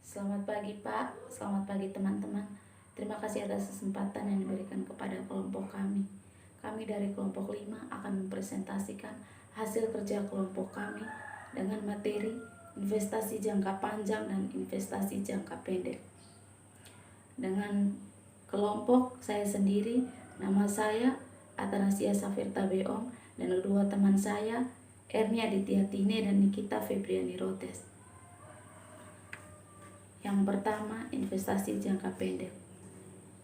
Selamat pagi Pak, selamat pagi teman-teman. Terima kasih atas kesempatan yang diberikan kepada kelompok kami. Kami dari kelompok 5 akan mempresentasikan hasil kerja kelompok kami dengan materi investasi jangka panjang dan investasi jangka pendek. Dengan kelompok saya sendiri, nama saya Atanasia Safirta Beong dan kedua teman saya Ernia Aditya Tine dan Nikita Febriani Rotes. Yang pertama, investasi jangka pendek.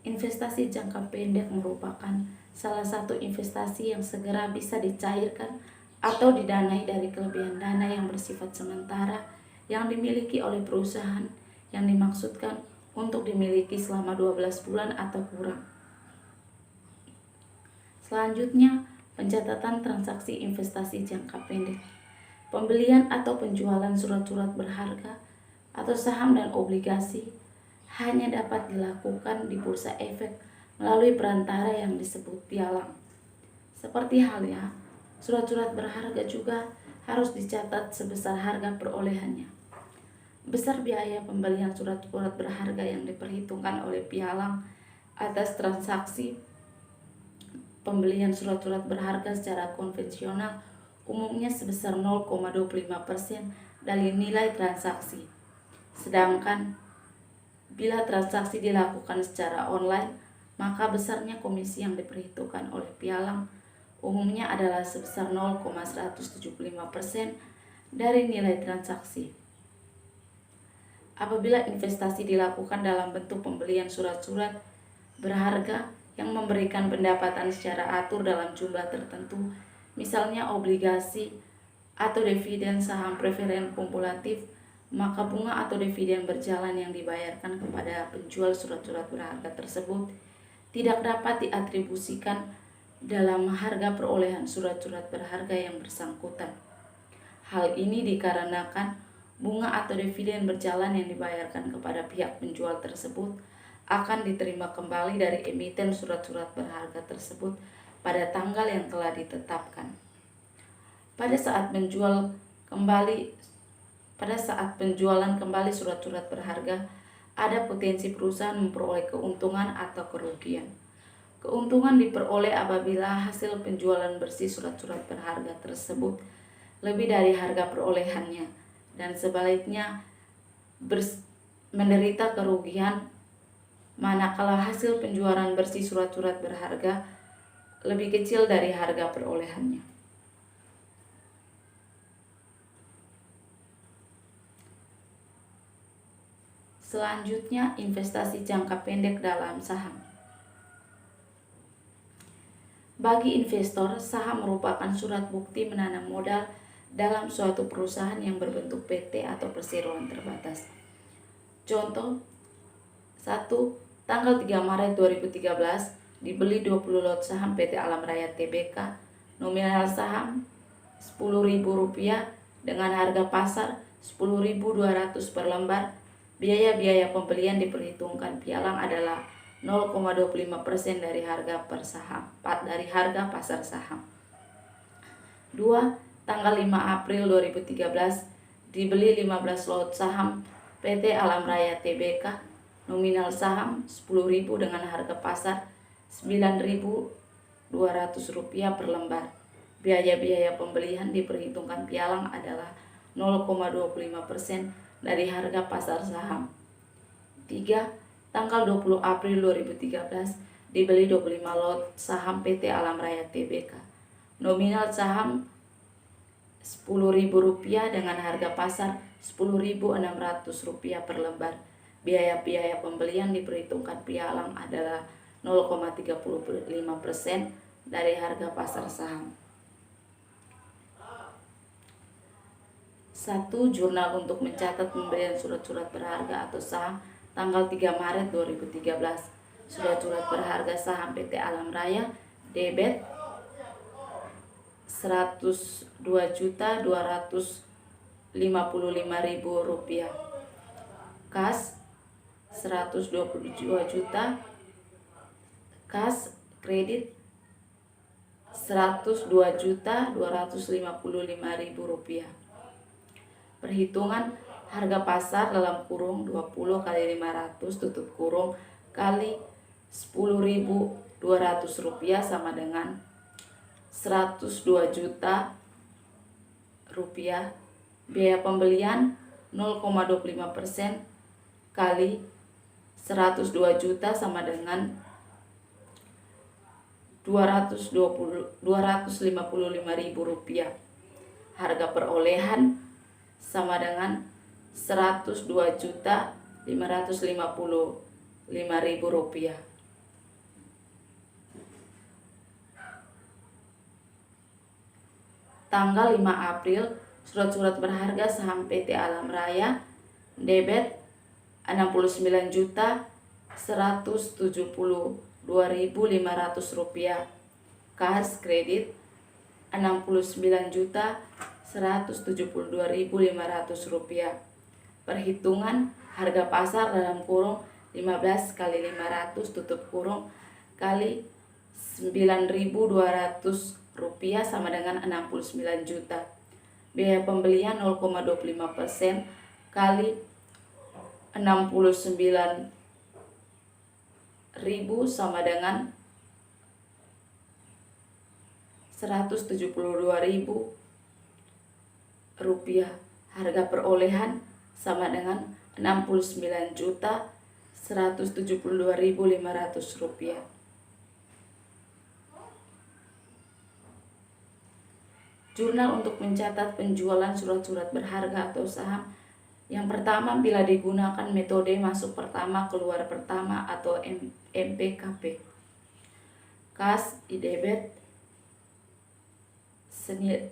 Investasi jangka pendek merupakan salah satu investasi yang segera bisa dicairkan atau didanai dari kelebihan dana yang bersifat sementara yang dimiliki oleh perusahaan yang dimaksudkan untuk dimiliki selama 12 bulan atau kurang. Selanjutnya, pencatatan transaksi investasi jangka pendek. Pembelian atau penjualan surat-surat berharga atau saham dan obligasi hanya dapat dilakukan di bursa efek melalui perantara yang disebut pialang. Seperti halnya, surat-surat berharga juga harus dicatat sebesar harga perolehannya. Besar biaya pembelian surat-surat berharga yang diperhitungkan oleh pialang atas transaksi pembelian surat-surat berharga secara konvensional umumnya sebesar 0,25% dari nilai transaksi. Sedangkan bila transaksi dilakukan secara online, maka besarnya komisi yang diperhitungkan oleh pialang umumnya adalah sebesar 0,175% dari nilai transaksi. Apabila investasi dilakukan dalam bentuk pembelian surat-surat berharga yang memberikan pendapatan secara atur dalam jumlah tertentu, misalnya obligasi atau dividen saham preferen kumulatif, maka bunga atau dividen berjalan yang dibayarkan kepada penjual surat-surat berharga tersebut tidak dapat diatribusikan dalam harga perolehan surat-surat berharga yang bersangkutan. Hal ini dikarenakan bunga atau dividen berjalan yang dibayarkan kepada pihak penjual tersebut akan diterima kembali dari emiten surat-surat berharga tersebut pada tanggal yang telah ditetapkan. Pada saat penjualan kembali surat-surat berharga, ada potensi perusahaan memperoleh keuntungan atau kerugian. Keuntungan diperoleh apabila hasil penjualan bersih surat-surat berharga tersebut lebih dari harga perolehannya, dan sebaliknya menderita kerugian manakala hasil penjualan bersih surat-surat berharga lebih kecil dari harga perolehannya. Selanjutnya, investasi jangka pendek dalam saham. Bagi investor, saham merupakan surat bukti menanam modal dalam suatu perusahaan yang berbentuk PT atau perseroan terbatas. Contoh, 1. Tanggal 3 Maret 2013 dibeli 20 lot saham PT Alam Raya Tbk, nominal saham Rp10.000 dengan harga pasar Rp10.200 per lembar. Biaya pembelian diperhitungkan pialang adalah 0,25% dari harga pasar saham. 2. Tanggal 5 April 2013 dibeli 15 lot saham PT Alam Raya Tbk, nominal saham Rp10.000 dengan harga pasar Rp9.200 per lembar. Biaya pembelian diperhitungkan pialang adalah 0,25% dari harga pasar saham. 3. Tanggal 20 April 2013 dibeli 25 lot saham PT Alam Raya Tbk, nominal saham Rp10.000 dengan harga pasar Rp10.600 per lembar. Biaya pembelian diperhitungkan pialang adalah 0,35% dari harga pasar saham. 1. Jurnal untuk mencatat pembelian surat-surat berharga atau saham tanggal 3 Maret 2013. Surat-surat berharga saham PT Alam Raya debit Rp102.255.000, kas Rp122 juta, kas kredit Rp102.255.000. Perhitungan harga pasar dalam kurung 20 kali 500 tutup kurung kali 10.200 rupiah sama dengan 102 juta rupiah. Biaya pembelian 0,25% kali 102 juta sama dengan 255.000 rupiah. Harga perolehan sama dengan 102.555.000 rupiah. Tanggal 5 April, surat-surat berharga saham PT Alam Raya debit 69.172.500 rupiah, kas kredit 69.172.500 rupiah. Perhitungan harga pasar dalam kurung 15 kali 500 tutup kurung kali 9.200 rupiah sama dengan 69 juta. Biaya pembelian 0,25% kali 69.000 sama dengan 172.000 rupiah. Harga perolehan sama dengan 69.172.500 rupiah. Jurnal untuk mencatat penjualan surat-surat berharga atau saham. Yang pertama, bila digunakan metode masuk pertama keluar pertama atau MPKP. Kas di debit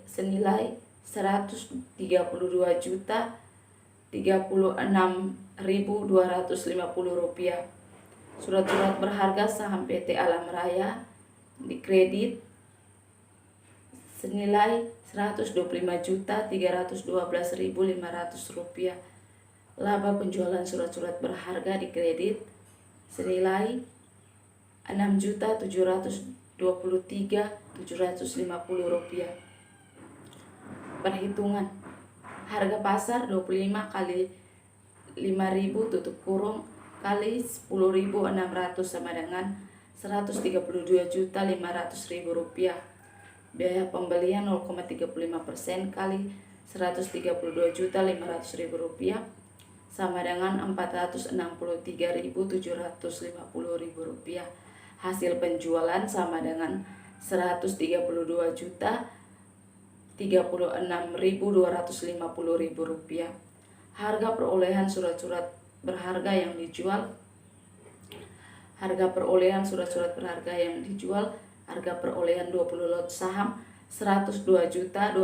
senilai 132.036.250 rupiah. Surat-surat berharga saham PT Alam Raya dikredit senilai 125.312.500 rupiah. Laba penjualan surat-surat berharga dikredit senilai 6.723.750 rupiah. Perhitungan harga pasar 25 kali 5.000 tutup kurung kali 10.600 sama dengan 132.500.000 rupiah. Biaya pembelian 0,35% kali 132.500.000 rupiah sama dengan 463.750.000 rupiah. Hasil penjualan sama dengan 132.036.250.000 rupiah. Harga perolehan surat-surat berharga yang dijual. Harga perolehan surat-surat berharga yang dijual. Harga perolehan 20 lot saham 102.255.000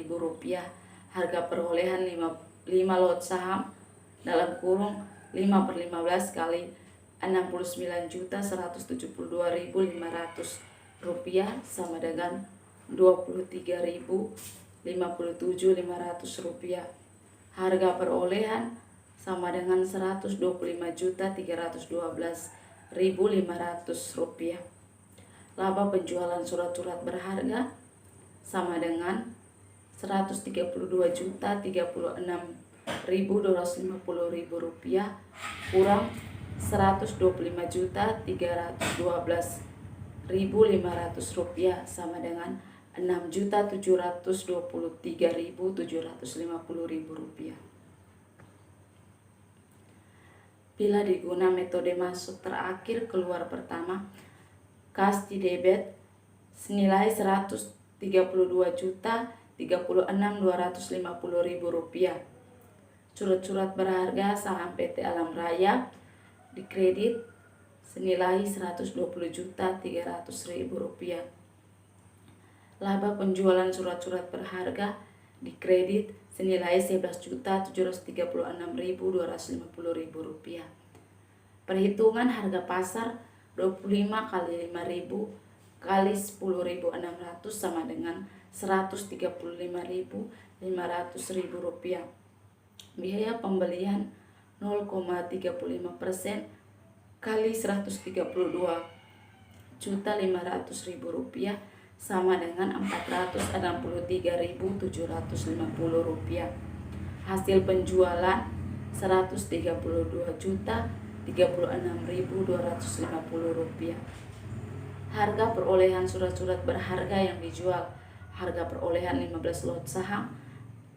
rupiah. Harga perolehan 5 lot saham dalam kurung 5/15 kali 69.172.500 rupiah sama dengan 23.057.500 rupiah. Harga perolehan sama dengan 125.312.500 rupiah. Laba penjualan surat-surat berharga sama dengan 132.036.250.000 rupiah kurang 125.312.500 rupiah sama dengan 6.723.750.000 rupiah. Bila diguna metode masuk terakhir keluar pertama, kas di debit senilai 132.036.250.000 rupiah. Surat-surat berharga saham PT Alam Raya dikredit senilai 120.300.000 rupiah. Laba penjualan surat-surat berharga dikredit senilai 11.736.250.000 rupiah. Perhitungan harga pasar 25 kali 5.000 kali 10.600 sama dengan 135.500.000 rupiah. Biaya pembelian 0,35% kali 132.500.000 rupiah sama dengan 463.750 rupiah. Hasil penjualan 132.036.250 rupiah. Harga perolehan surat-surat berharga yang dijual. Harga perolehan 15 lot saham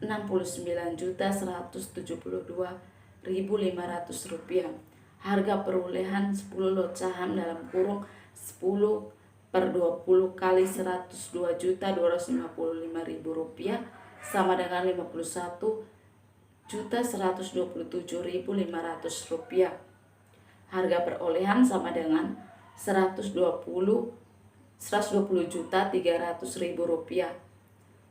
69.172.500 rupiah. Harga perolehan 10 lot saham dalam kurung 10/20 kali 102.255.000 rupiah sama dengan 51.127.500 rupiah. Harga perolehan sama dengan 120.300.000 rupiah.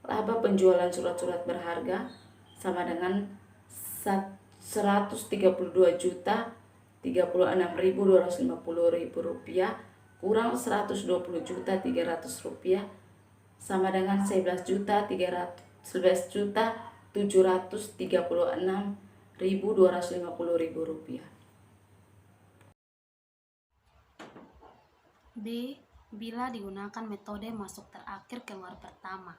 Laba penjualan surat-surat berharga sama dengan 132.036.250 rupiah kurang 120.300 rupiah sama dengan 11.736.250 rupiah. B. Bila digunakan metode masuk terakhir keluar pertama.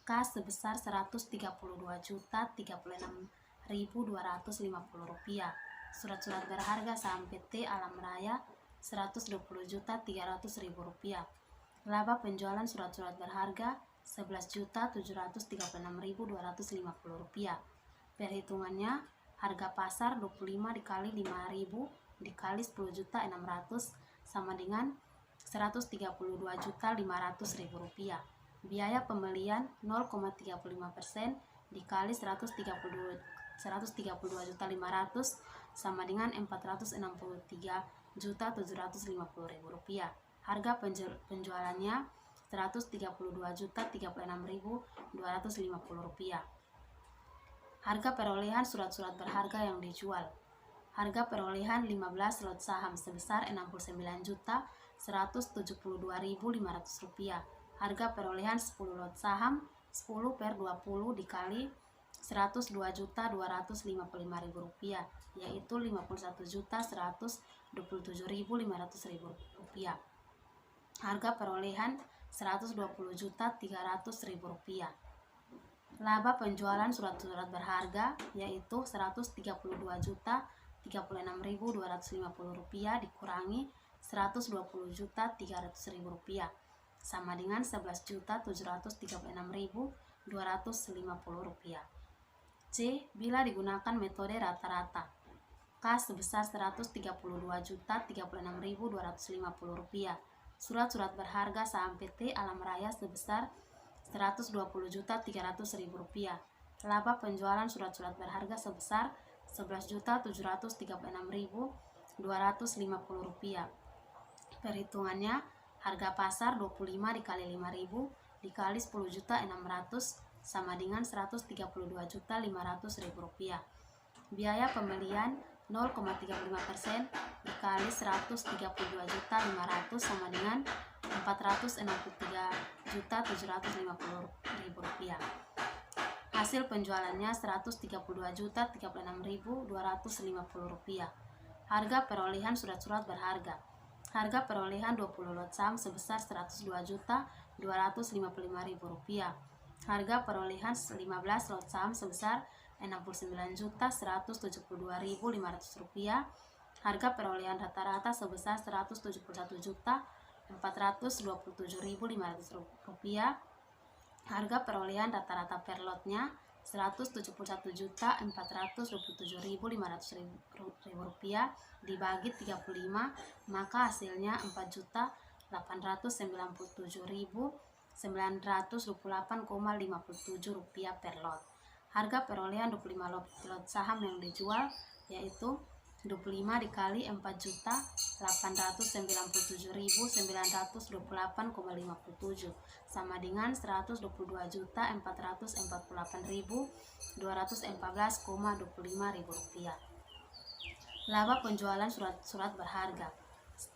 K sebesar Rp130.036.250 rupiah. Surat-surat berharga saham PT Alam Raya Rp120.300.000 rupiah. Laba penjualan surat-surat berharga Rp11.236.250 rupiah. Perhitungannya, harga pasar 25 dikali 5.000 dikali 10.600 sama dengan 132.500.000 rupiah. Biaya pembelian 0,35% dikali 132.500 sama dengan 463.750.000 rupiah. Harga penjualannya 132.036.250 rupiah. Harga perolehan surat-surat berharga yang dijual. Harga perolehan 15 lot saham sebesar Rp69.172.500 rupiah. Harga perolehan 10 lot saham 10/20 dikali 102.255.000 rupiah, yaitu 51.127.500 rupiah. Harga perolehan 120.300.000 rupiah. Laba penjualan surat-surat berharga yaitu 132.036.250 rupiah dikurangi 120.300.000 rupiah sama dengan 11.736.250 rupiah. C. Bila digunakan metode rata-rata. K sebesar Rp132.036.250 rupiah. Surat-surat berharga saham PT Alam Raya sebesar Rp120.300.000 rupiah. Laba penjualan surat-surat berharga sebesar Rp11.736.250 rupiah. Perhitungannya, harga pasar 25 dikali 5.000 dikali 10.600 sama dengan 132.500.000 rupiah. Biaya pembelian 0,35% dikali 132.500 sama dengan 463.750.000 rupiah. Hasil penjualannya 132.036.250 rupiah. Harga perolehan surat-surat berharga. Harga perolehan 20 lot saham sebesar Rp102.255.000 rupiah. Harga perolehan 15 lot saham sebesar Rp69.172.500 rupiah. Harga perolehan rata-rata sebesar Rp171.427.500 rupiah. Harga perolehan rata-rata per lotnya Rp171.427.500 rupiah dibagi 35, maka hasilnya Rp4.897.928,57 rupiah per lot. Harga perolehan 25 lot saham yang dijual yaitu 25 dikali 4.897.928,57 sama dengan 122.448.214,25 rupiah. Laba penjualan surat-surat berharga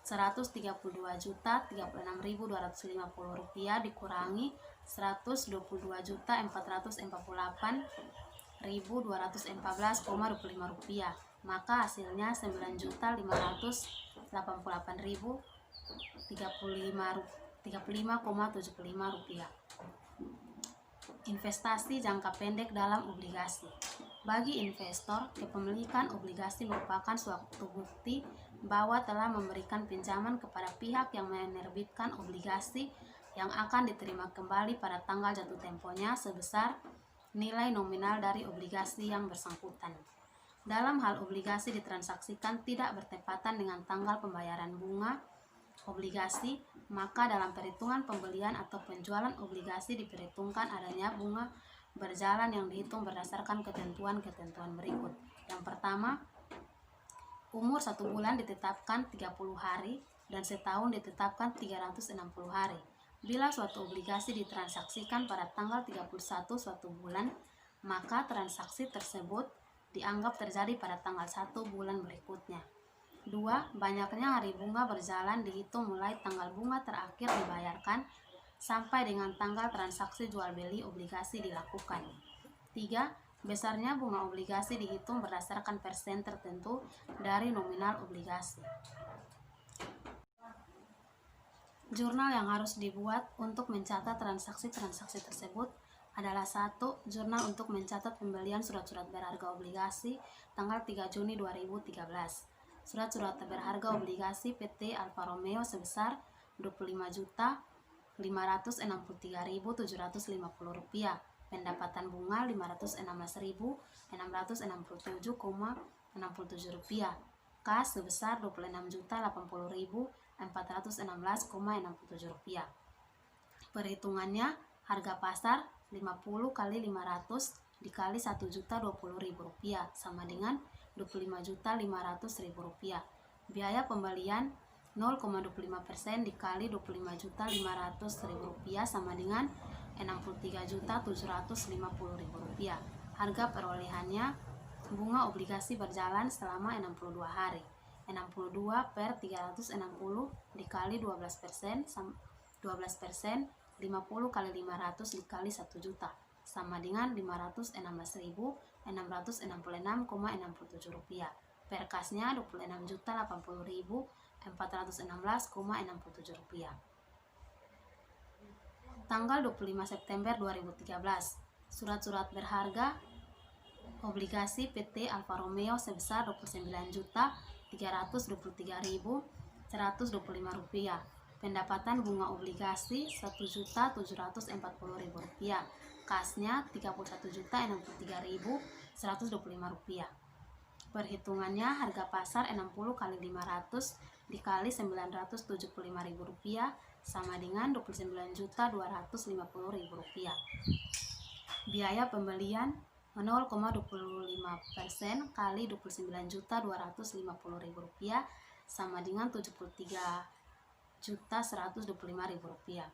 Rp132.036.250 rupiah dikurangi 122.448.214,25 rupiah, maka hasilnya 9.888.035,75 rupiah. Investasi jangka pendek dalam obligasi. Bagi investor, kepemilikan obligasi merupakan suatu bukti bahwa telah memberikan pinjaman kepada pihak yang menerbitkan obligasi yang akan diterima kembali pada tanggal jatuh temponya sebesar nilai nominal dari obligasi yang bersangkutan. Dalam hal obligasi ditransaksikan tidak bertepatan dengan tanggal pembayaran bunga obligasi, maka dalam perhitungan pembelian atau penjualan obligasi diperhitungkan adanya bunga berjalan yang dihitung berdasarkan ketentuan-ketentuan berikut. Yang pertama, umur 1 bulan ditetapkan 30 hari dan setahun ditetapkan 360 hari. Bila suatu obligasi ditransaksikan pada tanggal 31 suatu bulan, maka transaksi tersebut dianggap terjadi pada tanggal 1 bulan berikutnya. 2. Banyaknya hari bunga berjalan dihitung mulai tanggal bunga terakhir dibayarkan sampai dengan tanggal transaksi jual beli obligasi dilakukan. 3. Besarnya bunga obligasi dihitung berdasarkan persen tertentu dari nominal obligasi. Jurnal yang harus dibuat untuk mencatat transaksi-transaksi tersebut adalah 1. Jurnal untuk mencatat pembelian surat-surat berharga obligasi tanggal 3 Juni 2013. Surat-surat berharga obligasi PT Alfa Romeo sebesar Rp25.563.750. Pendapatan bunga Rp516.667,67. Kas sebesar Rp26.080.416,67. Perhitungannya, harga pasar 50 kali 500 dikali Rp1.020.000 sama dengan Rp25.500.000. Biaya pembelian 0,25% dikali Rp25.500.000 sama dengan Rp63.750.000. Harga perolehannya bunga obligasi berjalan selama 62 hari. 62 per 360 dikali 12%, 50 kali 500 dikali 1 juta sama dengan Rp566.666,67. Per kasnya Rp26.080.416,67. Tanggal 25 September 2013, surat-surat berharga obligasi PT Alfa Romeo sebesar Rp29.323.125. Pendapatan bunga obligasi Rp1.740.000. Kasnya Rp31.063.125. Perhitungannya harga pasar 60 kali 500 dikali Rp975.000 sama dengan Rp29.250.000. Biaya pembelian 0,25% kali Rp29.250.000 sama dengan Rp73.125.000.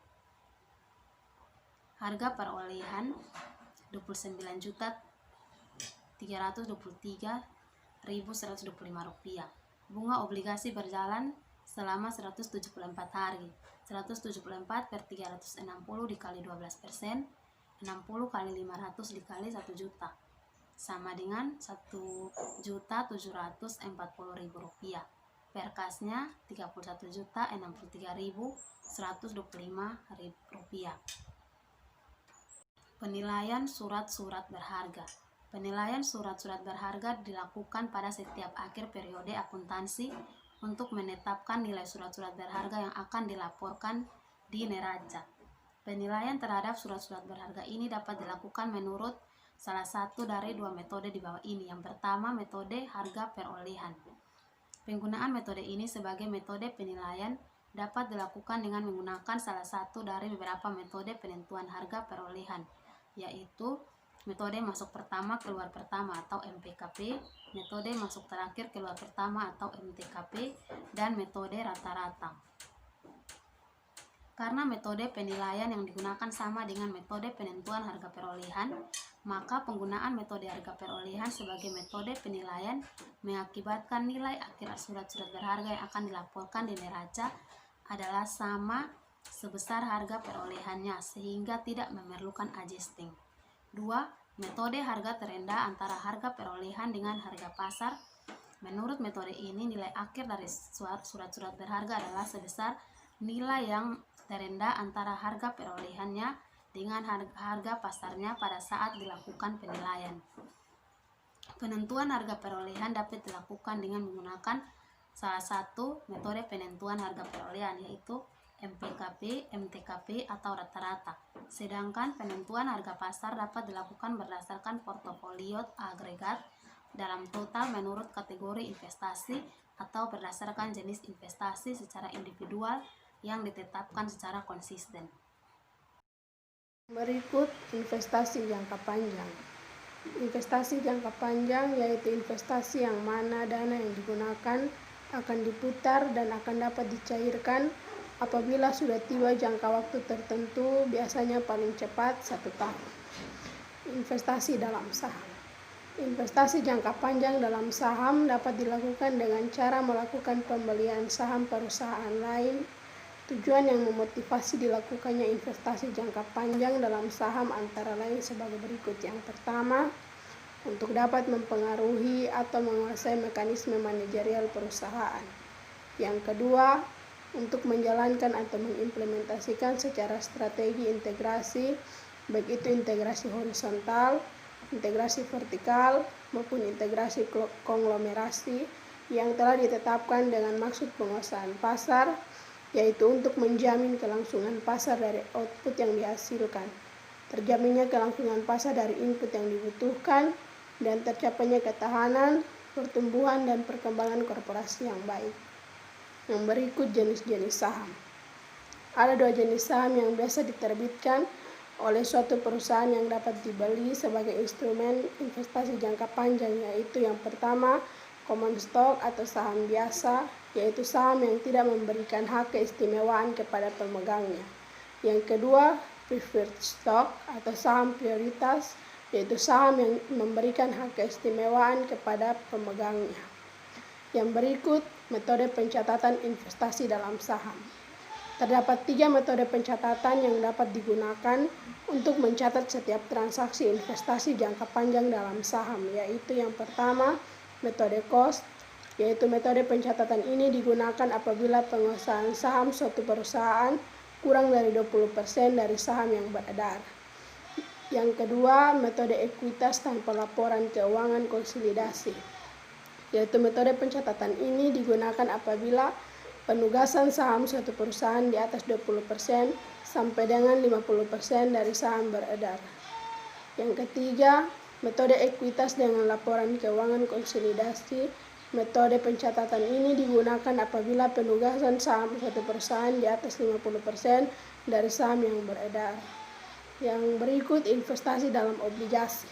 Harga perolehan Rp29.323.125. Bunga obligasi berjalan selama 174 hari. 174 per 360 dikali 12%, 60 kali 500 dikali 1 juta sama dengan Rp1.740.000. Per kasnya Rp31.063.125. Penilaian surat-surat berharga. Penilaian surat-surat berharga dilakukan pada setiap akhir periode akuntansi untuk menetapkan nilai surat-surat berharga yang akan dilaporkan di neraca. Penilaian terhadap surat-surat berharga ini dapat dilakukan menurut salah satu dari dua metode di bawah ini. Yang pertama, metode harga perolehan. Penggunaan metode ini sebagai metode penilaian dapat dilakukan dengan menggunakan salah satu dari beberapa metode penentuan harga perolehan, yaitu metode masuk pertama keluar pertama atau MPKP, metode masuk terakhir keluar pertama atau MTKP, dan metode rata-rata. Karena metode penilaian yang digunakan sama dengan metode penentuan harga perolehan, maka penggunaan metode harga perolehan sebagai metode penilaian mengakibatkan nilai akhir surat-surat berharga yang akan dilaporkan di neraca adalah sama sebesar harga perolehannya sehingga tidak memerlukan adjusting. 2. Metode harga terendah antara harga perolehan dengan harga pasar. Menurut metode ini, nilai akhir dari surat-surat berharga adalah sebesar nilai yang terendah antara harga perolehannya dengan harga pasarnya pada saat dilakukan penilaian. Penentuan harga perolehan dapat dilakukan dengan menggunakan salah satu metode penentuan harga perolehan, yaitu MPKP, MTKP, atau rata-rata. Sedangkan penentuan harga pasar dapat dilakukan berdasarkan portofolio agregat dalam total menurut kategori investasi atau berdasarkan jenis investasi secara individual yang ditetapkan secara konsisten. Berikut investasi jangka panjang. Investasi jangka panjang yaitu investasi yang mana dana yang digunakan akan diputar dan akan dapat dicairkan apabila sudah tiba jangka waktu tertentu, biasanya paling cepat 1 tahun. Investasi dalam saham. Investasi jangka panjang dalam saham dapat dilakukan dengan cara melakukan pembelian saham perusahaan lain. Tujuan yang memotivasi dilakukannya investasi jangka panjang dalam saham antara lain sebagai berikut. Yang pertama, untuk dapat mempengaruhi atau menguasai mekanisme manajerial perusahaan. Yang kedua, untuk menjalankan atau mengimplementasikan secara strategi integrasi, baik itu integrasi horizontal, integrasi vertikal, maupun integrasi konglomerasi yang telah ditetapkan dengan maksud penguasaan pasar, yaitu untuk menjamin kelangsungan pasar dari output yang dihasilkan, terjaminnya kelangsungan pasar dari input yang dibutuhkan, dan tercapainya ketahanan, pertumbuhan, dan perkembangan korporasi yang baik. Yang berikut jenis-jenis saham. Ada 2 jenis saham yang biasa diterbitkan oleh suatu perusahaan yang dapat dibeli sebagai instrumen investasi jangka panjang, yaitu yang pertama, common stock atau saham biasa, yaitu saham yang tidak memberikan hak keistimewaan kepada pemegangnya. Yang kedua, preferred stock atau saham prioritas, yaitu saham yang memberikan hak keistimewaan kepada pemegangnya. Yang berikut metode pencatatan investasi dalam saham. Terdapat 3 metode pencatatan yang dapat digunakan untuk mencatat setiap transaksi investasi jangka panjang dalam saham, yaitu yang pertama, metode cost, yaitu metode pencatatan ini digunakan apabila penguasaan saham suatu perusahaan kurang dari 20% dari saham yang beredar. Yang kedua, metode ekuitas tanpa laporan keuangan konsolidasi, yaitu metode pencatatan ini digunakan apabila penugasan saham suatu perusahaan di atas 20% sampai dengan 50% dari saham beredar. Yang ketiga, metode ekuitas dengan laporan keuangan konsolidasi. Metode pencatatan ini digunakan apabila penugasan saham suatu perusahaan di atas 50% dari saham yang beredar. Yang berikut investasi dalam obligasi.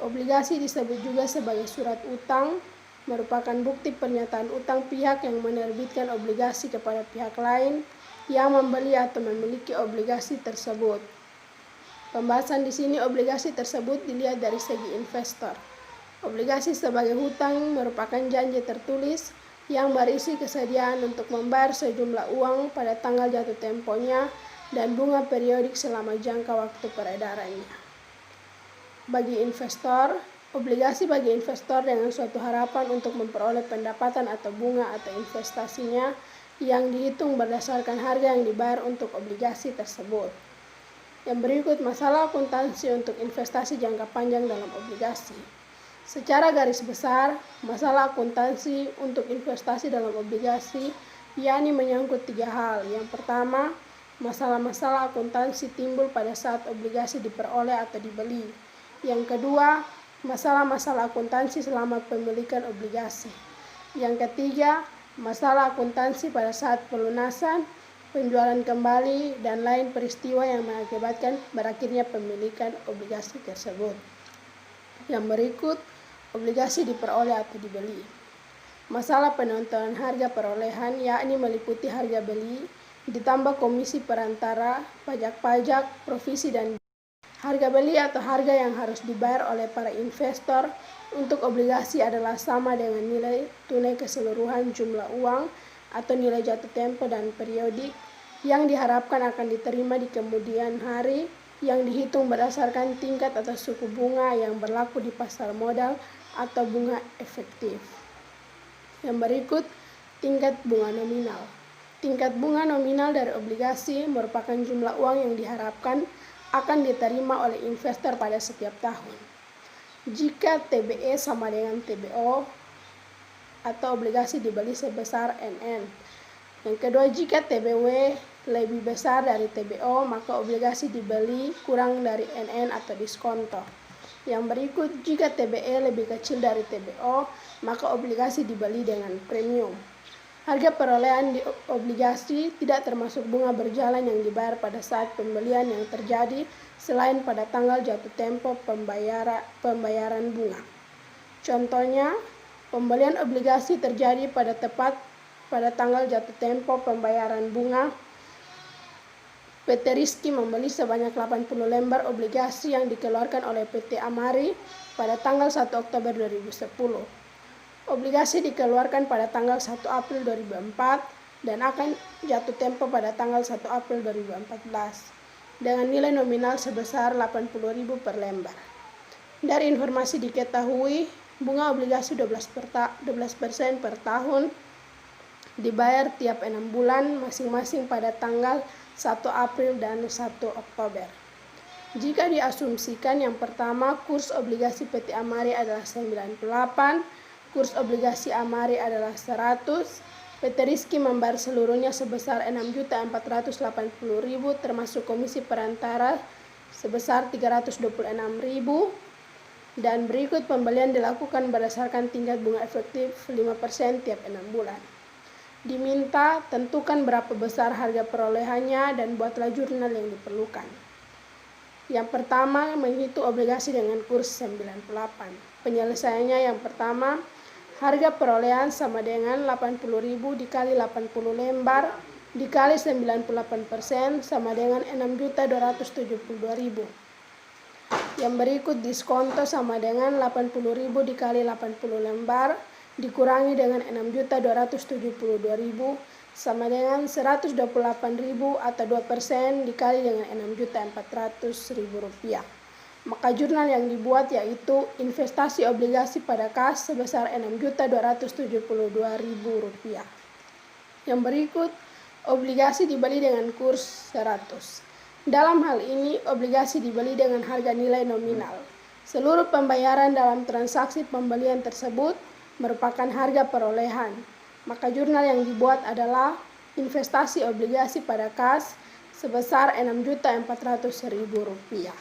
Obligasi disebut juga sebagai surat utang, merupakan bukti pernyataan utang pihak yang menerbitkan obligasi kepada pihak lain yang membeli atau memiliki obligasi tersebut. Pembahasan di sini obligasi tersebut dilihat dari segi investor. Obligasi sebagai hutang merupakan janji tertulis yang berisi kesediaan untuk membayar sejumlah uang pada tanggal jatuh temponya dan bunga periodik selama jangka waktu peredarannya. Bagi investor, obligasi bagi investor dengan suatu harapan untuk memperoleh pendapatan atau bunga atau investasinya yang dihitung berdasarkan harga yang dibayar untuk obligasi tersebut. Yang berikut masalah akuntansi untuk investasi jangka panjang dalam obligasi. Secara garis besar, masalah akuntansi untuk investasi dalam obligasi yakni menyangkut 3 hal. Yang pertama, masalah-masalah akuntansi timbul pada saat obligasi diperoleh atau dibeli. Yang kedua, masalah-masalah akuntansi selama pemilikan obligasi. Yang ketiga, masalah akuntansi pada saat pelunasan, penjualan kembali, dan lain peristiwa yang mengakibatkan berakhirnya pemilikan obligasi tersebut. Yang berikut, obligasi diperoleh atau dibeli. Masalah penentuan harga perolehan yakni meliputi harga beli, ditambah komisi perantara, pajak-pajak, provisi, dan harga beli atau harga yang harus dibayar oleh para investor untuk obligasi adalah sama dengan nilai tunai keseluruhan jumlah uang atau nilai jatuh tempo dan periodik yang diharapkan akan diterima di kemudian hari yang dihitung berdasarkan tingkat atau suku bunga yang berlaku di pasar modal atau bunga efektif. Yang berikut, tingkat bunga nominal. Tingkat bunga nominal dari obligasi merupakan jumlah uang yang diharapkan akan diterima oleh investor pada setiap tahun. jika TBE sama dengan TBO atau obligasi dibeli sebesar NN. Yang kedua, jika TBW lebih besar dari TBO, maka obligasi dibeli kurang dari NN atau diskonto. Yang berikut, jika TBE lebih kecil dari TBO, maka obligasi dibeli dengan premium. Harga perolehan di obligasi tidak termasuk bunga berjalan yang dibayar pada saat pembelian yang terjadi selain pada tanggal jatuh tempo pembayaran bunga. Contohnya, pembelian obligasi terjadi tepat pada tanggal jatuh tempo pembayaran bunga. PT Rizky membeli sebanyak 80 lembar obligasi yang dikeluarkan oleh PT Amari pada tanggal 1 Oktober 2010. Obligasi dikeluarkan pada tanggal 1 April 2004 dan akan jatuh tempo pada tanggal 1 April 2014 dengan nilai nominal sebesar 80.000 per lembar. Dari informasi diketahui, bunga obligasi 12% per tahun dibayar tiap 6 bulan masing-masing pada tanggal 1 April dan 1 Oktober. Jika diasumsikan yang pertama, kurs obligasi PT Amari adalah 98, kurs obligasi Amari adalah 100, PT Rizky membayar seluruhnya sebesar 6.480.000 termasuk komisi perantara sebesar 326.000, dan berikut pembelian dilakukan berdasarkan tingkat bunga efektif 5% tiap 6 bulan. Diminta tentukan berapa besar harga perolehannya dan buatlah jurnal yang diperlukan. Yang pertama, menghitung obligasi dengan kurs 98. Penyelesaiannya yang pertama, harga perolehan sama dengan 80.000 dikali 80 lembar dikali 98% sama dengan 6.272.000. Yang berikut diskonto sama dengan 80.000 dikali 80 lembar dikurangi dengan 6.272.000 sama dengan 128.000 atau 2% dikali dengan 6.400.000 rupiah. Maka jurnal yang dibuat yaitu investasi obligasi pada kas sebesar 6.272.000 rupiah. Yang berikut, obligasi dibeli dengan kurs 100. Dalam hal ini, obligasi dibeli dengan harga nilai nominal. Seluruh pembayaran dalam transaksi pembelian tersebut merupakan harga perolehan. Maka jurnal yang dibuat adalah investasi obligasi pada kas sebesar 6.400.000 rupiah.